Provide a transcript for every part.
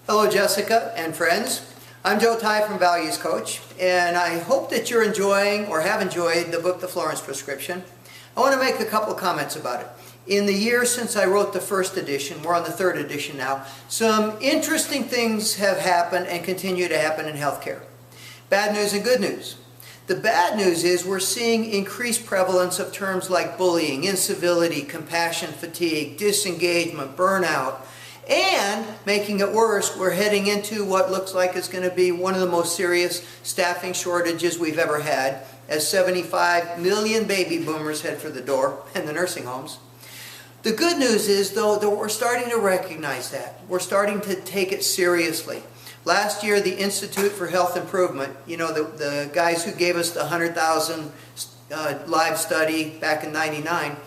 Hello Jessica and friends. I'm Joe Ty from Values Coach, and I hope that you're enjoying or have enjoyed the book The Florence Prescription. I want to make a couple comments about it. In the year since I wrote the first edition, we're on the third edition now, some interesting things have happened and continue to happen in healthcare. Bad news and good news. The bad news is we're seeing increased prevalence of terms like bullying, incivility, compassion fatigue, disengagement, burnout, and making it worse, we're heading into what looks like it's going to be one of the most serious staffing shortages we've ever had, as 75 million baby boomers head for the door in the nursing homes. The good news is, though, that we're starting to recognize that. We're starting to take it seriously. Last year, the Institute for Health Improvement, you know, the guys who gave us the 100,000 live study back in '99,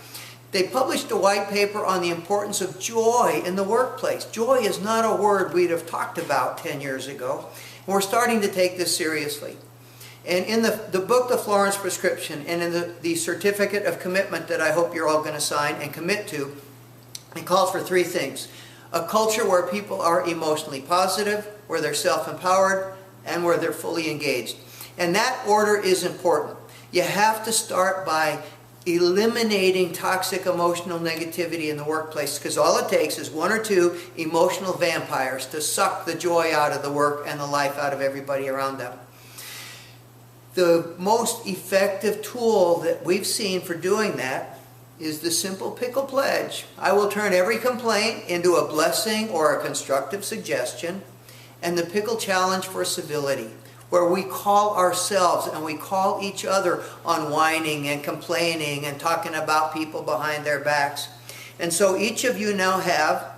they published a white paper on the importance of joy in the workplace. Joy is not a word we'd have talked about 10 years ago. And we're starting to take this seriously. And in the book, The Florence Prescription, and in the certificate of commitment that I hope you're all going to sign and commit to, it calls for three things. A culture where people are emotionally positive, where they're self-empowered, and where they're fully engaged. And that order is important. You have to start by eliminating toxic emotional negativity in the workplace, because all it takes is one or two emotional vampires to suck the joy out of the work and the life out of everybody around them. The most effective tool that we've seen for doing that is the simple pickle pledge. I will turn every complaint into a blessing or a constructive suggestion, and the pickle challenge for civility, where we call ourselves and we call each other on whining and complaining and talking about people behind their backs. And so each of you now have,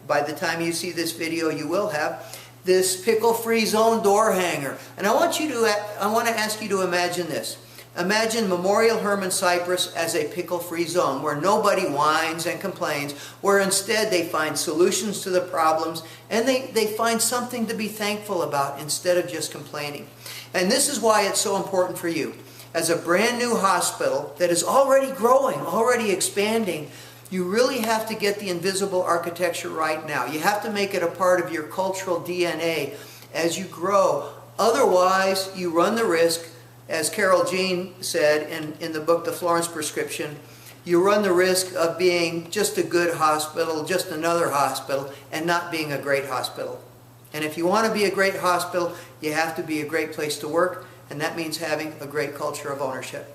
by the time you see this video you will have, this pickle-free zone door hanger. And I want to ask you to imagine this. Imagine Memorial Hermann Cypress as a pickle-free zone where nobody whines and complains, where instead they find solutions to the problems and they find something to be thankful about instead of just complaining. And this is why it's so important for you. As a brand new hospital that is already growing, already expanding, you really have to get the invisible architecture right now. You have to make it a part of your cultural DNA as you grow. Otherwise, you run the risk, as Carol Jean said in the book The Florence Prescription, you run the risk of being just a good hospital, just another hospital, and not being a great hospital. And if you want to be a great hospital, you have to be a great place to work, and that means having a great culture of ownership.